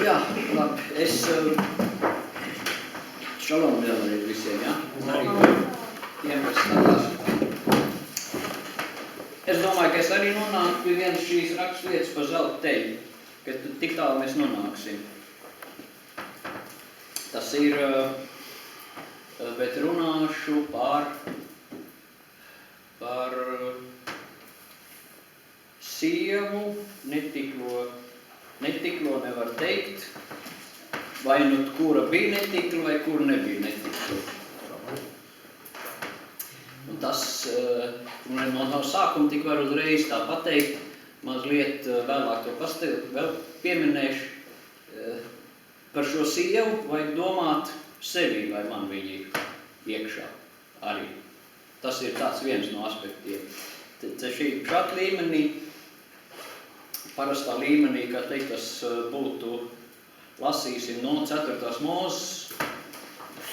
Jā, labi. Es šalom vēlreiz visiem, jā? Un arī tiem, kas skatās. Es domāju, ka es arī nonāku pie vienas šīs raksturvietas par zelta teļu, ka tik tālu mēs nonāksim. Tas ir, bet runāšu par sievu, netiklo nevar teikt, vai nu kura bija netikla, vai kura nebija netikla. Un tas, no sākuma tik var uzreiz tā pateikt, mazliet vēlāk to vēl pieminēšu. Par šo sievu vajag domāt sevi, vai man viņa ir iekšā arī. Tas ir tāds viens no aspektiem. Šād līmenī, parastā līmenī, kā teikt, tas būtu, lasīsim no 4. Mūzes,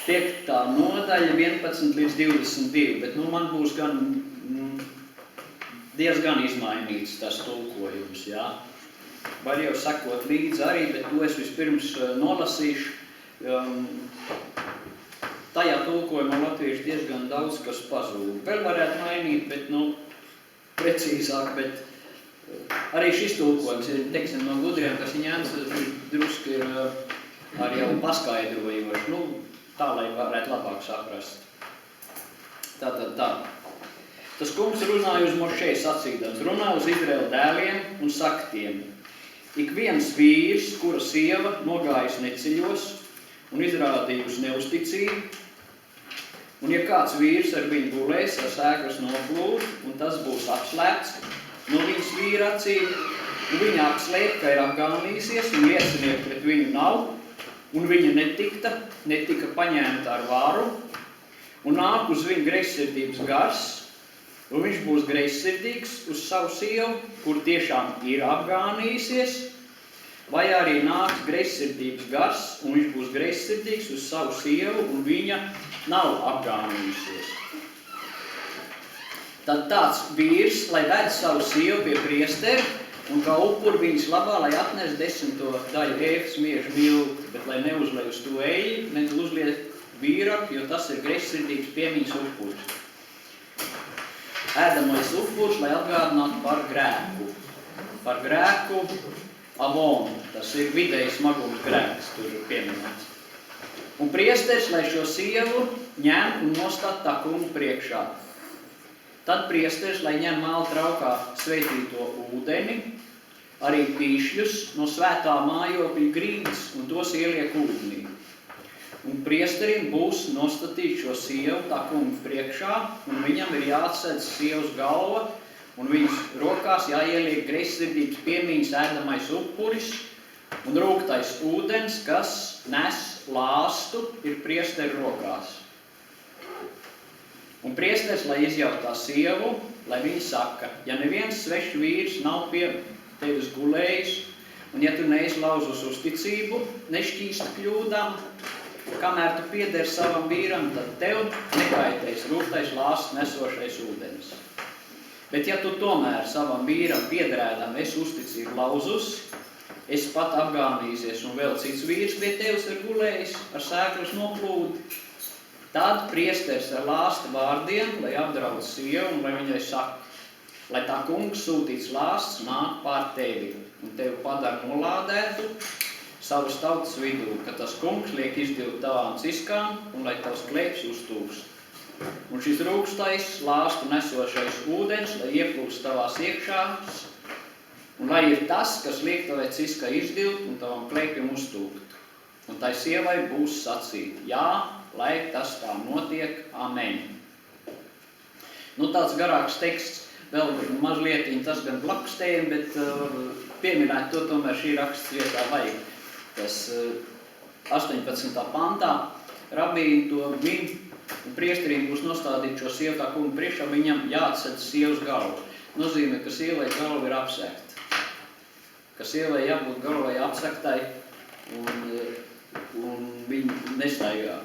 5. nodaļa, 11 līdz 22, bet man būs diezgan izmainīts tas tulkojums, jā. Var jau sekot līdzi arī, bet to es vispirms nolasīšu. Tajā tulkojumā latvieši diezgan daudz kas pazūd. Vēl varētu mainīt, bet, precīzāk, bet arī šis tulkojums ir, teiksim, no gudriem, kas ņemts, drusku ir arī jau paskaidrojoši, tā, lai varētu labāk saprast. Tātad tā. Tas kungs runāja uz Mošei sacīdams, runā uz Izraēla dēliem un saka tiem. Ik viens vīrs, kura sieva nogājis neceļos un izrādījusi neusticību, un ja kāds vīrs ar viņu gulēs, ar sēklas noplūd, un tas būs apslēpts no viņas vīra acīm, un viņa apslēp, ka ir apgānīsies, un liecinieki pret viņu nav, un viņa netika paņemta ar vāru, un nāk uz viņu greizsirdības gars, un viņš būs greizsirdīgs uz savu sievu, kur tiešām ir apgānījusies, vai arī nāks greizsirdības gars, un viņš būs greizsirdīgs uz savu sievu, un viņa nav apgānījusies. Tad tāds vīrs, lai ved savu sievu pie priestera, un kā upuri viņas labā, lai atnes 10. daļu ēfas miežu milti, bet lai neuzlej uz to eļļu, ne uzliet vīraku, jo tas ir greizsirdīgs piemiņas upuris. Ēdamais upuris, lai atgādinātu par grēku avonu. Tas ir vidēji smagums grēks, tur ir pieminēts. Un priesteris, lai šo sievu ņem un nostāt tā kungu priekšā. Tad priesteris, lai ņem māla traukā sveitīto ūdeni, arī pīšļus no svētā mājokļa grīdas un tos ieliek ūdenī. Un priesterim būs nostatīt šo sievu tā kungu priekšā, un viņam ir jāatsedz sievas galva, un viņas rokās jāieliek greizsirdības piemiņas ēdamais upuris, un rūgtais ūdens, kas nes lāstu, ir priesteri rokās. Un priesteris, lai izjautā sievu, lai viņa saka, ja neviens svešs vīrs nav pie tevis gulējis, un ja tu neizlauž uz uzticību, nešķīst kļūdām, kamēr tu piederi savam vīram, tad tev nekaitēs rūgtais lāsts nesošais ūdens. Bet ja tu tomēr savam vīram piederēdam esi uzticību lauzus, es pat apgānīsies un vēl cits vīrs pie tevis ir gulējis ar sēklas noplūdi, tad priesteris ar lāsta vārdiem, lai apdraud sievu un lai viņai saka, lai tā kungs sūtīts lāsts nāk pār tevi un tevi padara nolādētu savas tautas vidū, ka tas kungs liek izdilt tavām ciskām un lai tavs klēps uztūkst. Un šis rūgstais lāstu nesošais ūdens, lai ieplūst tavās iekšās, un lai ir tas, kas liek tavai ciskai izdilt un tavam klēpim uztūkt. Un tai sievai būs sacīt, jā, lai tas tā notiek, amen. Tāds garāks teksts, vēl mazlietiņ tas gan blakstējiem, bet pieminēt to tomēr šī raksts vietā vajag. Tas 18. pantā rabīni to min, un priesteriem būs nostādīt šo sievu tā kungu priekšā, viņam jāatsedz sievas galvu. Nozīmē, ka sievai galva ir apsekta. Ka sievai jābūt galvai apsektai, un viņa nestaigā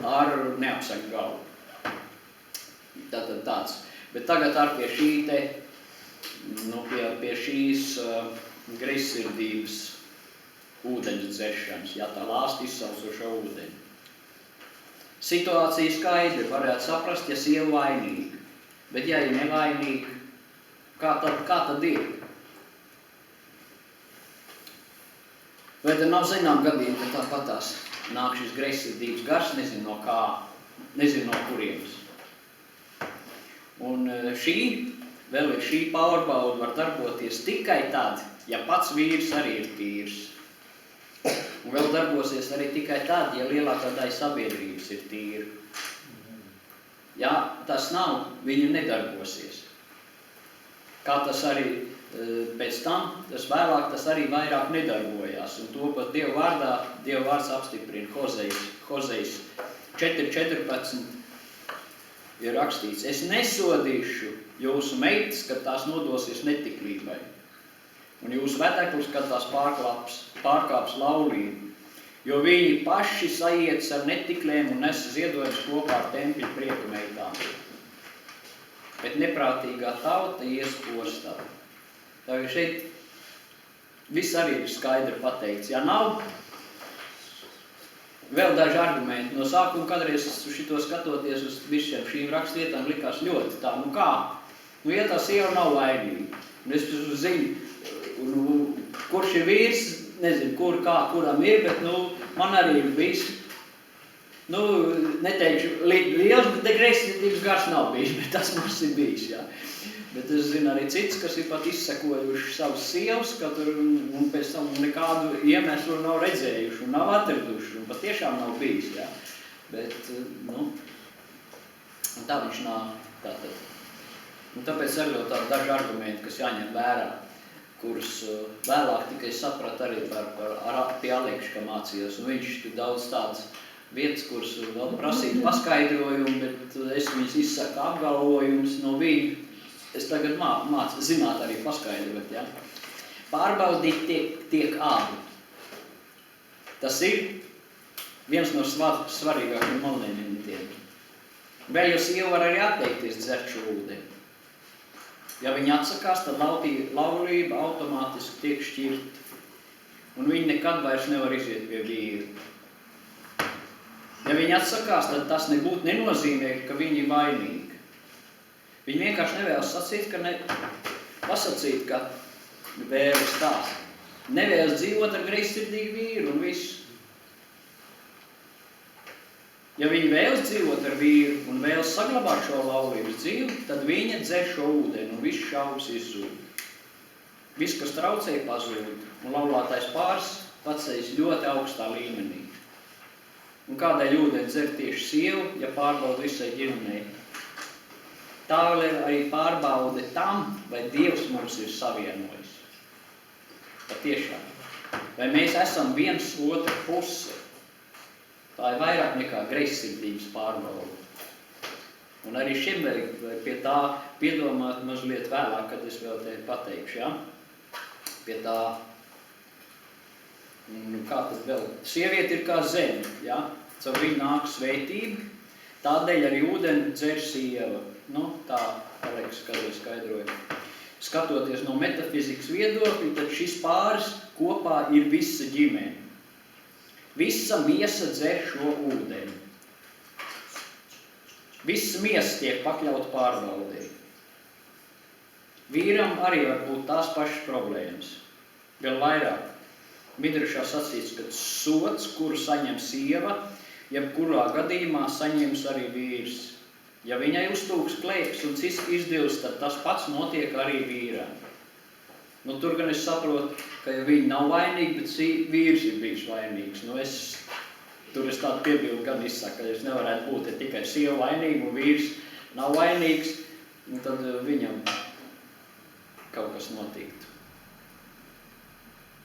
ar neapsektu galvu. Tātad tāds. Bet tagad ar pie šī pie šīs greizsirdības ūdens dzeršanas, ja tā lāst izsaucošo ūdeni. Situācija skaidri, varētu saprast, ja sieva vainīga, bet ja ir nevainīga, kā tad ir? Vai tad nav zinām gadījumi, ka tāpatās nāk šis greizsirdības gars, nezinu no kā, nezinu no kurienes. Un šī pārbauda var darboties tikai tad, ja pats vīrs arī ir tīrs. Un vēl darbosies arī tikai tad, ja lielākā daļa sabiedrības ir tīra. Ja tas nav, viņa nedarbosies. Kā tas arī pēc tam, vēlāk tas arī vairāk nedarbojās. Un to pat Dieva vārdā, Dieva vārds apstiprina Hozejs 4.14 ir rakstīts: Es nesodīšu jūsu meitas, kad tās nodosies netiklībai. Un jūsu vedeklis, kad tās pārkāps laulību, jo viņi paši saietas ar netikliem un nes ziedojumus kopā ar tempļu prieku meitām. Bet neprātīgā tauta ies postā. Tagad šeit viss arī ir skaidri pateikts. Ja nav, vēl daži argumenti. No sākuma kādreiz šito skatoties uz visiem šīm rakstvietām likās ļoti tā, kā? Ja tā sieva nav vainīga. Un es zinu, kurš ir vīrs, nezinu, kuram ir, bet man arī ir bijis, neteikšu liels, bet greizsirdības gars nav bijis, bet tas mums ir bijis, jā. Bet es zinu arī cits, kas ir pat izsekojuši savus sievas, un pēc tam nekādu iemeslu nav redzējuši un nav atraduši, un pat tiešām nav bijis, jā. Bet, tā viņš nav tātad. Un tāpēc arī vēl tādi daži argumenti, kas jāņem vērā, kurus vēlāk tikai sapratu arī pie Alekša, ka mācījos. Un viņš tur daudz tādas vietas, kuras vēl prasītu paskaidrojumu, bet es viņus izsaku apgalvojumus no viņa. Es tagad mācu zināt arī paskaidrot, ja? Pārbaudīt tiek abi. Tas ir viens no svarīgākiem momentiem. Vēl jo sieva var arī atteikties dzert šo ūdeni. Ja viņi atsakās, tad laulība automātiski tiek šķirta. Un viņi nekad vairs nevar iziet pie vīra. Ja viņi atsakās, tad tas nebūtu nenozīmē, ka viņi ir vainīgi. Viņi vienkārši nevēlas pasacīt, ka vēlas tās. Nevēlas dzīvot ar greizsirdīgu vīru un visu. Ja viņi vēlas dzīvot ar vīru un vēlas saglabāt šo laulības dzīvi, tad viņa dzer šo ūdeni un viss šaubas izzūd. Viss, kas traucēja, pazūd, un laulātais pāris paceļas ļoti augstā līmenī. Un kādēļ ūdeni dzer tieši sieva, ja pārbauda visai ģimenei? Tā vēl ir arī pārbaude tam, vai Dievs mums ir savienojis. Patiešām. Vai mēs esam viens otra puse. Tā ir vairāk nekā greizsirdības pārbaude. Un arī šim vajag pie tā piedomāt mazliet vēlāk, kad es vēl te pateikšu, ja? Pie tā, kā tad vēl? Sieviete ir kā zeme, ja? Caur viņu nāk svētība, tādēļ arī ūdeni dzer sieva. Tā Aleks kādreiz skaidroja. Skatoties no metafizikas viedokļa, tad šis pāris kopā ir visa ģimene. Visa miesa dzer šo ūdeni. Visa miesa tiek pakļauta pārbaudē. Vīram arī var būt tās pašas problēmas. Vēl vairāk. Midrašā sacīts, ka sots, kuru saņem sieva, jebkurā gadījumā saņems arī vīrs. Ja viņai uztūks kleips un ciski izdils, tad tas pats notiek arī vīram. Tur gan es saprotu, ka ja viņi nav vainīgi, bet vīrs ir bijis vainīgs. Tur es tādu piebildu gan izsaku, ka es nevarētu būt, ja tikai sieva vainīga un vīrs nav vainīgs, tad viņam kaut kas notiktu.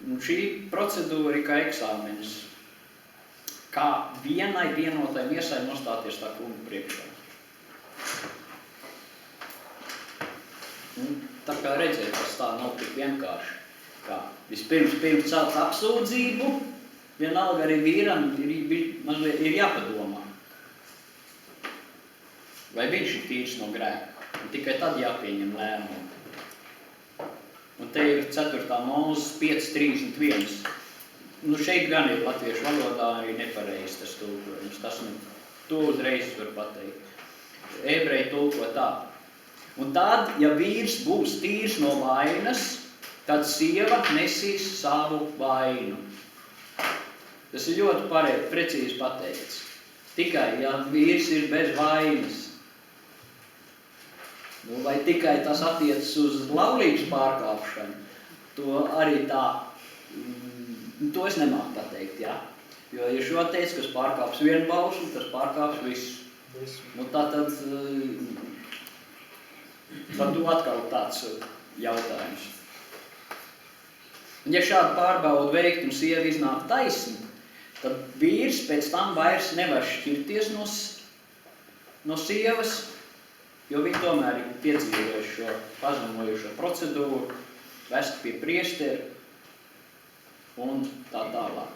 Un šī procedūra ir kā eksāmenis. Kā vienai vienotai miesai nostāties tā kunga priekšā. Tā kā redzēt, tas tā nav tik vienkārši. Vispirms celt apsūdzību, vienalga arī vīram ir jāpadomā. Vai viņš ir tīrs no grēka, un tikai tad jāpieņem lēmumu. Un te ir 4. Mūzes 5.31. šeit gan ir latviešu valodā arī nepareizi tas tulkojums. Tas to uzreiz var pateikt. Ebreji tulko tā. Un tad, ja vīrs būs tīrs no vainas, tad sieva nesīs savu vainu. Tas ir ļoti precīzi pateikts. Tikai, ja vīrs ir bez vainas, vai tikai tas attiecas uz laulības pārkāpšanu, to arī tā, to es nemāku pateikt, jā. Jo, ja šo teica, kas pārkāps vienu bausli, tas pārkāps visu. Nu, tad to atkal tāds jautājums. Un ja šādu pārbaudu veikt un sieva iznāk taisni, tad vīrs pēc tam vairs nevar šķirties no sievas, jo viņi tomēr ir piedzīvojuši šo pazemojušo procedūru, vest pie priestera un tā tālāk.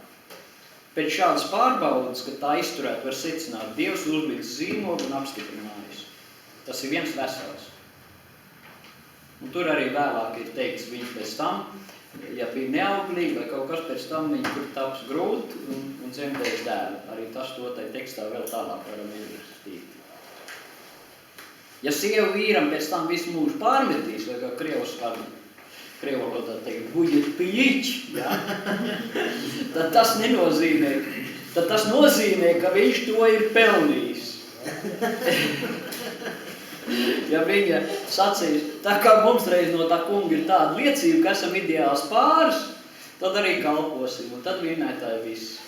Pēc šādas pārbaudas, kad tā izturēt, var secināt, Dievs uzlicis zīmogu un apstiprinājis. Tas ir viens vesels. Un tur arī vēlāk ir teikts, viņi pēc tam, ja bija neauglīgi vai kaut kas pēc tam, viņi tur taps grūt un dzemdēs dēlu. Arī tas to tai tekstā vēl tālāk varam izrakstīt. Ja sieva vīram pēc tam visu mūžu pārmetīs, vai kā krievu valodā teikt, buļet piļiķ, ja? tad tas nozīmē, ka viņš to ir pelnījis. Ja viņa sacīs, tā kā mums reiz no tā kunga ir tāda liecība, ka esam ideāls pāris, tad arī kalposim, un tad vienētāji viss.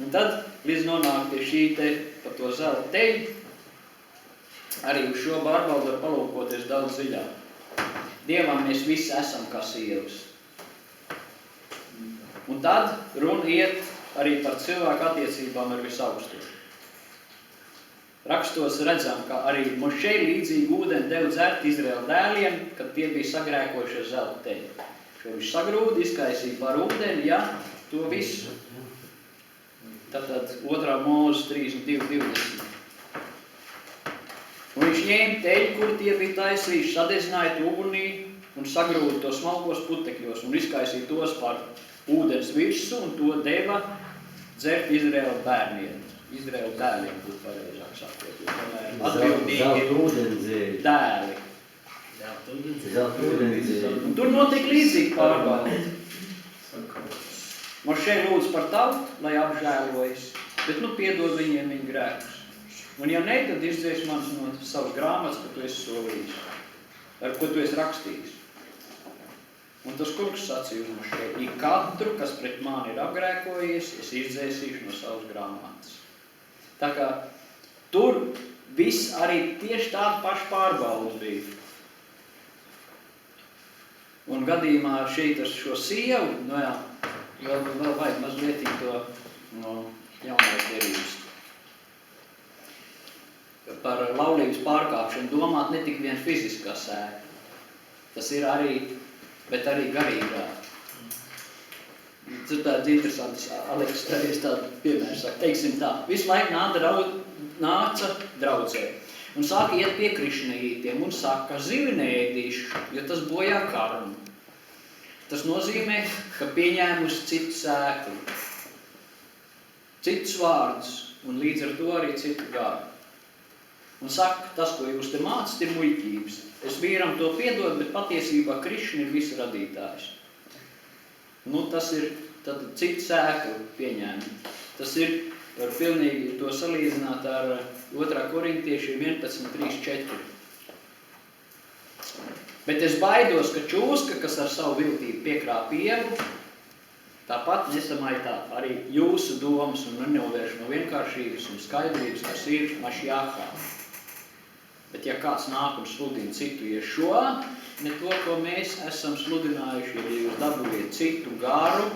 Un tad, līdz nonāk pie šī te, par to zelta teļu, arī uz šo pārbaudu var palūkoties daudz dziļāk. Dievam mēs visi esam kā sievas. Un tad runa iet arī par cilvēku attiecībām ar visaugsto. Rakstos redzam, ka arī Mošei līdzīgi ūdeni deva dzert Izraēla dēliem, kad tie bija sagrēkojuši ar zelta teļu. Šo viņš sagrūda, izkaisīja par ūdeni, ja, to visu. Tātad 2. Mūzes 32:20. Un viņš ņēma teļu, kur tie bija taisījuši, sadedzināja to ugunī un sagrūda to smalkos putekļos un izkaisīja tos par ūdens virsu un to deva dzert Izraēla bērniem. Izraēla dēliem būtu pareizāk sakot. Atbildīgi dēli. Un tur notika līdzīgi pārbauda. Mošei lūdz par tautu, lai apžēlojas, bet piedod viņiem viņu grēkus. Un ja ne, tad izdzies manis no savas grāmatas, ka tu esi solījis, ar ko tu esi rakstījis. Un tas kungs sacīja uz Mošei, ik katru, kas pret mani ir apgrēkojies, es izdzēsīšu no savas grāmatas. Tā kā tur viss arī tieši tāda paša pārbauda bija. Un gadījumā šeit ar šo sievu, vēl vajag mazliet to no jaunās derības. Par laulības pārkāpšanu domāt ne tik vien fiziskā sēka. Tas ir arī, bet arī garīgā. Tur tāds interesants, Aleks, tādu piemēru saka, teiksim tā, visu laiku nāca draudzē un sāka iet pie krišnītiem un saka, ka zivi neēdīšu, jo tas bojā karmu. Tas nozīmē, ka pieņēmusi citu sēklu, citus vārdus un līdz ar to arī citu garu. Un saka, tas, ko jūs te mācat, ir muļķības. Es vīram to piedod, bet patiesībā Krišna ir visu radītājs. Tas ir cita sēkla pieņēma. Tas ir, var pilnīgi to salīdzināt ar 2. Korintiešiem 11:3-4. Bet es baidos, ka čūska, kas ar savu viltību piekrāp ievu, tāpat nesamaitā arī jūsu domas un nenovērš no vienkāršības un skaidrības, kas ir mašjāhā. Bet ja kāds nāk un sludina citu Ješua, ne to, ko mēs esam sludinājuši, ja jūs dabūjiet citu garu,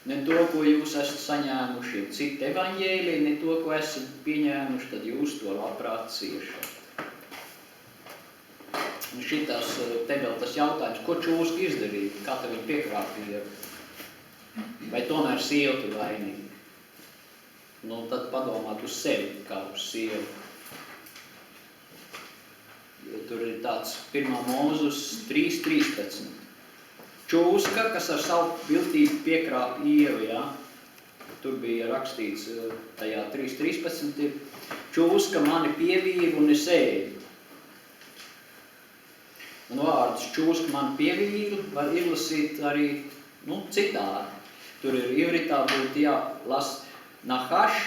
ne to, ko jūs esat saņēmuši, citu evaņģēliju, ne to, ko esat pieņēmuši, tad jūs to labprāt ciešat. Un šitās te vēl tas jautājums, ko čūska izdarīja, kā te viņi piekrāpīja, vai tomēr sieva tu vainīgi? Tad padomāt uz sevi, kā uz sievu. Tur ir tāds 1. Mūzes 3:13. Čūska, kas ar savu viltību piekrāpa Ievu, ja? Tur bija rakstīts tajā 3.13. Čūska mani pievīra un es ēdu. Un vārdus čūska mani pievīra var izlasīt arī, citādi. Tur ir ivritā būtu jālas nahaš,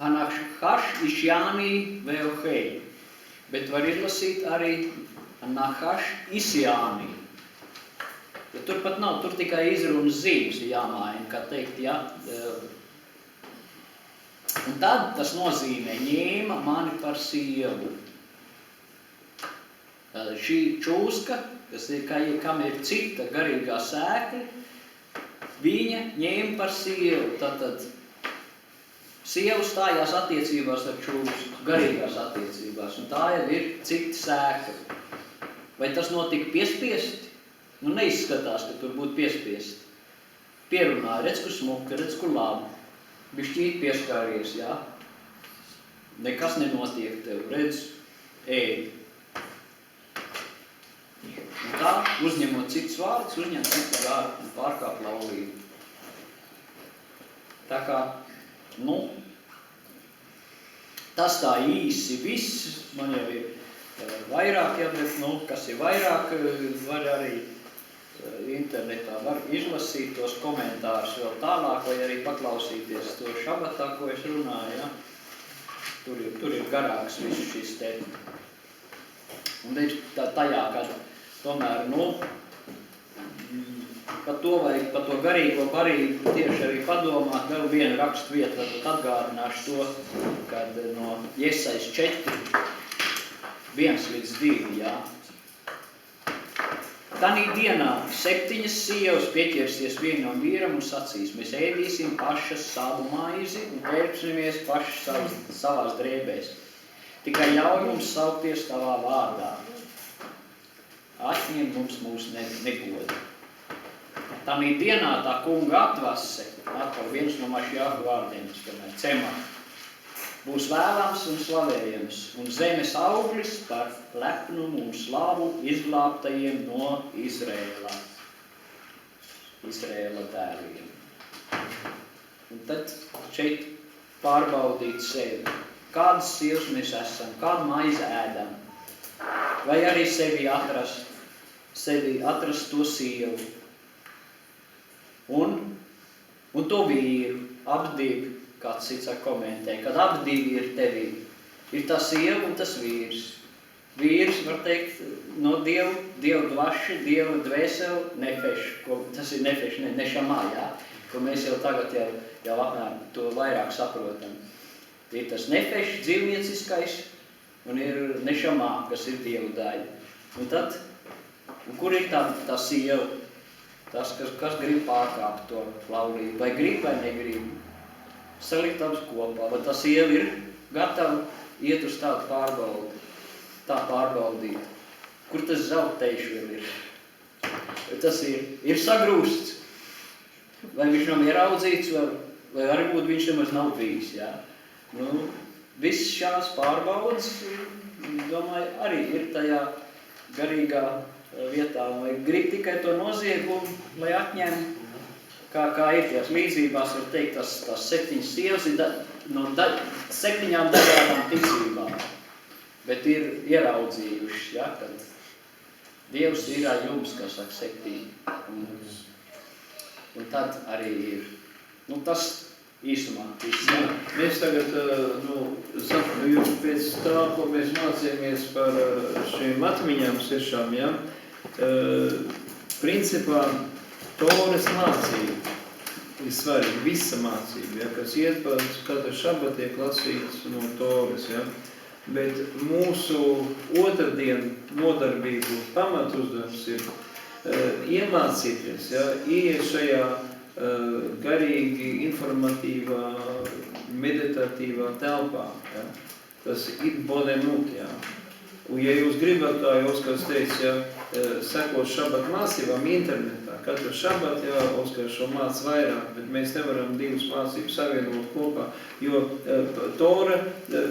anahaš išjānī veohei. Bet var izlasīt arī nahaš isjānī. Ja tur pat nav, tur tikai izrunas zīmes jāmaina, kā teikt, ja. Un tad tas nozīmē ņēma mani par sievu. Šī čūska, kam ir cita garīgā sēkļa, viņa ņēma par sievu. Tātad sieva stājās attiecībās ar čūsku, garīgās attiecībās, un tā jau ir cita sēkļa. Vai tas notika piespiesti? Neizskatās, ka tur būtu piespiesti. Pierunāja, redz, kur smuka, redz, kur labi. Bišķīt pieskāries, jā. Nekas nenotiek tev, redz, ēd. Un tā, uzņemot citus vārdus, uzņem citu vārdu un pārkāp laulību. Tā kā, tas tā īsi viss, man jau ir vairāk, ja, bet, kas ir vairāk, var arī internetā var izlasīt tos komentārus vēl tālāk, vai arī paklausīties to šabatā, ko es runāju, ja. Tur ir garāks viss šis te. Un tajā, kad tomēr, par to garīgo barību tieši arī padomāt, vēl viena rakstvieta, varbūt atgādināšu to, kad no Jesais 4, 1-2, jā. Tanī dienā 7 sievas pieķersies vienam vīram un sacīs, mēs ēdīsim pašas savu maizi un ērpsimies pašas savās drēbēs. Tikai ļauj mums saukties tavā vārdā. Atņem mums mūs negoda. Tanī dienā tā kunga atvase, atkal viens no Mašjāhu vārdiem, Cemā, būs vēlams un slavējams, un zemes auglis par lepnumu un slavu izglābtajiem no Izrēla dēliem. Un tad šeit pārbaudīt sevi. Kādas sievas mēs esam, kādu maizi ēdam, vai arī sevi atrast to sievu. Un to vīru, abdivi, kāds cits komentē, kad abdivi ir tevī. Ir tā sieva un tas vīrs. Vīrs, var teikt, no Dievu dvaši, Dievu dvēseli, nefeš, tas ir nefeš, nešamā, jā, ko mēs jau tagad jau apmēram to vairāk saprotam. Ir tas nefeš, dzīvnieciskais, un ir nešamā, kas ir Dievu daļa. Un kur ir tā sieva? Tas, kas grib pārkāpt to laulību, vai grib, vai negrib. Salikt abas kopā, vai tā sieva ir gatava iet uz tādu pārbaudīt. Kur tas zelteiši vēl ir? Tas ir sagrūsts. Vai viņš nav ieraudzīts, vai varbūt viņš nemaz nav bijis, jā. Viss šās pārbaudas, domāju, arī ir tajā garīgā vietā, vai grib tikai to noziegumu, lai atņem, kā ir tās līdzībās, var teikt, tās 7 sievas ir no 7 dažādām ticībām, bet ir ieraudzījuši, ja, kad Dievs ir ar jums, kā saka 7. Un tad arī ir. Tas īsumā. Mēs tagad, pēc tā, ko mēs mācījāmies par šīm atmiņām sešām, ja, principā Toras mācība ir svarīga, visa mācība, ja, kas iet par katru šabatu tiek lasīts no Toras, ja. Bet mūsu otrdienu nodarbību pamat uzdevums ir iemācīties, ja, ieiet šajā garīgi, informatīvā, meditatīvā telpā. Ja. Tas ir bonemut, ja. Un ja jūs gribat, kā jau Oskars teica, ja, sekot šabat mācībām internetā, katru šabat, ja, Oskars šo māc vairāk, bet mēs nevaram divas mācības savienot kopā, jo Tora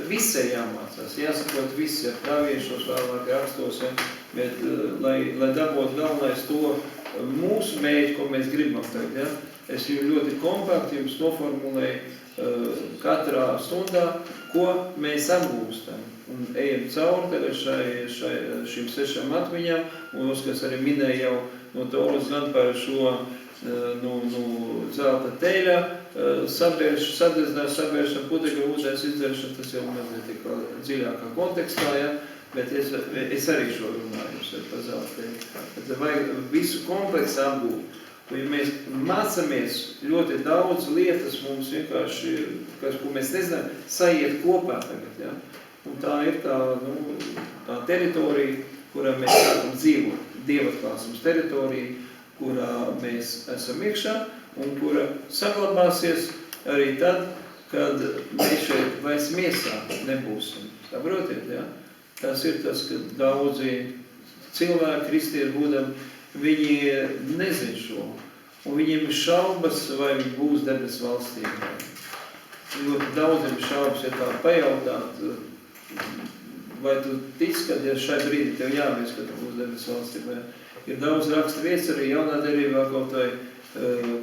visai jāmācās, jāsakot visi, ja praviešos vēlāk rakstos, ja, bet lai dabot galvenais to, mūsu mērķi, ko mēs gribam tagad, ja? Es ļoti kompakti jums noformulēju katrā stundā, ko mēs apgūstam. Un ejam cauri tagad šīm 6 atmiņām, un kas arī minēja jau no Toras gan par šo zelta teļa, sabēršana, putekļa ūdens izdzeršana, tas jau mazliet tik dziļākā kontekstā, ja? Bet es arī šo runāju par zelta teļu. Bet vajag visu kompleksu apgūt. Un ja mēs mācamies ļoti daudz lietas mums vienkārši, ko mēs nezinām, saiet kopā tagad, ja? Un tā ir tā teritorija, kurā mēs sākam dzīvot. Dievatklāsums teritorija, kurā mēs esam iekšā un kura saglabāsies arī tad, kad mēs šeit vairs miesā nebūsim. Saprotiet, ja? Tas ir tas, ka daudzi cilvēki, kristieši būdam, viņi nezin šo. Un viņiem ir šaubas, vai viņi būs debesu valstībā. Ļoti daudziem šaubas, ja tā pajautāt, vai tu tic, kad ja šai brīdī tev jāmies, ka tu būs debesu valstībā. Ir daudz raksta vietas arī jaunā derībā kaut vai,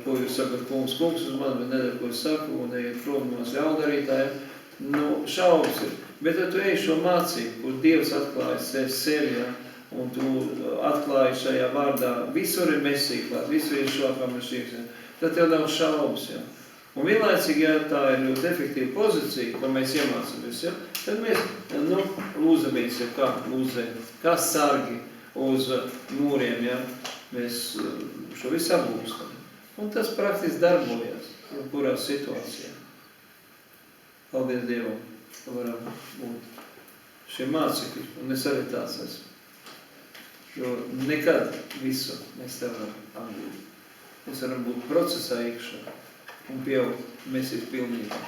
ko jūs sakat, kungs uz mani, bet nedara, ko es saku, un ejiet prom no ļaundarītājiem. Šaubas ir. Bet ja tu ej šo mācību, kur Dievs atklājas sevi, ja? Un tu atklāji šajā vārdā, visur ir Mesija klāt, visur ir šo, kā mēs šīksim, tad tev nav šaubas, ja. Un vienlaicīgi, ja tā ir ļoti efektīva pozīcija, ko mēs iemācamies, ja, tad mēs, lūzamies, ja, kā sargi uz mūriem, ja, mēs šo visu apgūstam. Un tas praktiski darbojas, kurā situācijā. Paldies Dievam, ka varam būt šie mācekļi, un es arī tāds esmu. Jo nekad visu mēs nevaram apgūt. Mēs varam būt procesā iekšā un pieaugt Mesijas pilnībā.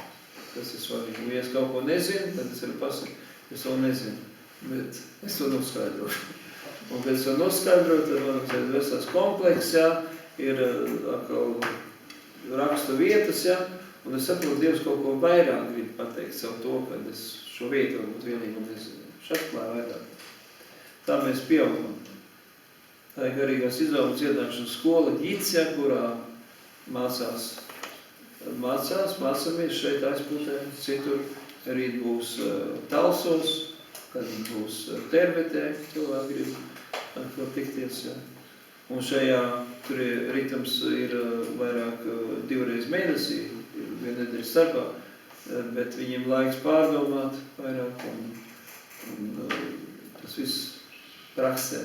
Tas ir svarīgi. Ja es kaut ko nezinu, tad es varu pasakt, es to nezinu, bet es to noskaidrošu. Un kad es to noskaidroju, tad man vesels kompleks, ja, ir atkal rakstu vietas, ja, un es saprotu, Dievs kaut ko vairāk grib pateikt savu to, kad es šo vietu varbūt vienīgi nezinu. Šatklāju vairāk. Tā mēs pieaugam. Tā ir garīgās izaugsmes dziedināšanas skola Ģicē, kurā mācāmies šeit aizputē, citur rīt būs Talsos, kad būs Terbetē, cilvēki grib tikties. Ja. Un šajā, tur rītams ir vairāk 2 reiz mēnesī, viena nedēļa starpā, bet viņiem laiks pārdomāt vairāk, un tas viss praksē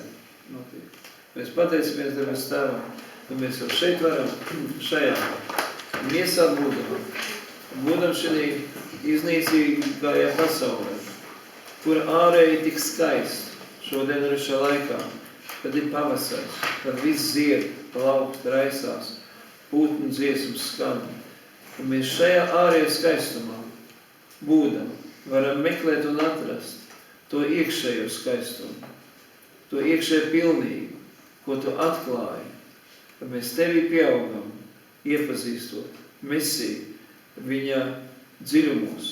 notiek. Mēs pateicamies Debes Tēvam, ka mēs jau šeit varam, šajā miesā būdam šajā iznīcīgajā pasaulē, kur ārēji tik skaisti, šodien arī šajā laikā, kad ir pavasaris, kad viss zied, laukt, raisās, putnu dziesmas skan. Un mēs šajā ārējā skaistumā būdam, varam meklēt un atrast to iekšējo skaistumu, to iekšējo pilnību, ko tu atklāji, ka mēs tevī pieaugam, iepazīstot Mesiju, viņa dziļumos.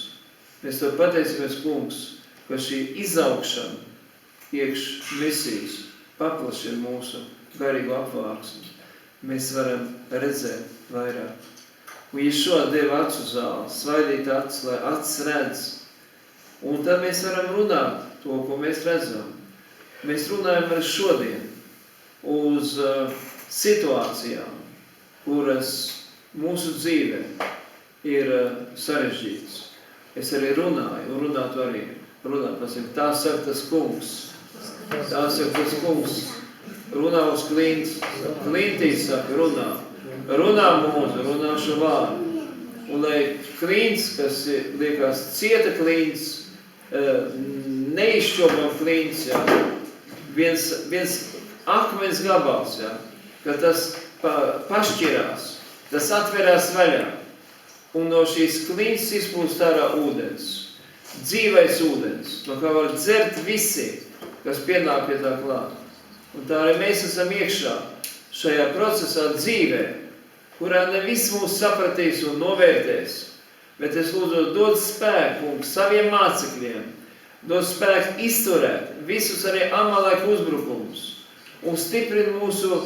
Mēs tev pateicamies, kungs, ka šī izaugšana iekš Mesijas paplašina mūsu garīgu apvārsni. Mēs varam redzēt vairāk. Un ja šo deva acu zāli, svaidīt acis, lai acis redz, un tad mēs varam runāt to, ko mēs redzam. Mēs runājam arī šodien uz situācijām, kuras mūsu dzīvē ir sarežģītas. Es arī runāju, un runāt arī. Tā saka tas kungs. Tā saka tas kungs. Runā uz klints. Klintīs saka, runā. Runā mūzu, runā šo vārdu. Un lai klints, kas liekas cieta klints, neizšķobam klints, ja, viens akmens gabals, ja, ka tas pašķirās, tas atverās vaļā, un no šīs klints izplūst ārā ūdens, dzīvais ūdens, no kā var dzert visi, kas pienāk pie tā klāt. Un tā arī mēs esam iekšā šajā procesā dzīvē, kurā ne viss mūs sapratīs un novērtēs, bet es lūdzu dod spēku saviem mācekļiem, dod spēku izturēt visus arī Amaleka uzbrukumus, un stiprini mūsu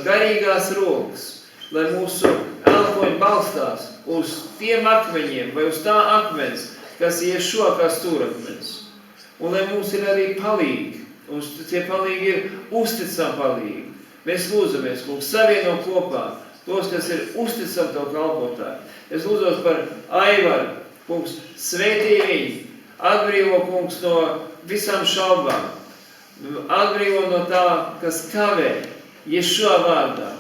garīgās rokas, lai mūsu elpoņi balstās uz tiem akmeņiem vai uz tā akmens, kas Ješua kā stūrakmens. Un lai mums ir arī palīgi, un tie palīgi ir uzticami palīgi. Mēs lūdzamies, kungs, savieno kopā tos, kas ir uzticami tev kalpotāji. Es lūdzos par Aivaru, kungs, svētī viņu, atbrīvo, kungs, no visām šaubām, atbrīvo no tā, kas kavē, Ješua vārdā.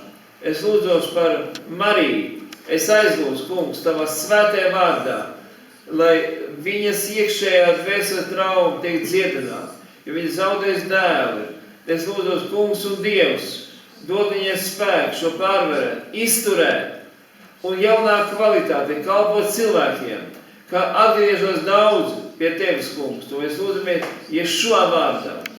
Es lūdzos par Mariju, es aizlūdzu, kungs, tavā svētajā vārdā, lai viņas iekšējā dvēseles trauma tiek dziedināta, jo viņa zaudēs dēli. Es lūdzos, kungs un Dievs, dod viņai spēku šo pārvarēt, izturēt un jaunā kvalitāte kalpot cilvēkiem, kā atgriežos daudz pie tevis, kungs. To es lūdzamies Ješua vārdā.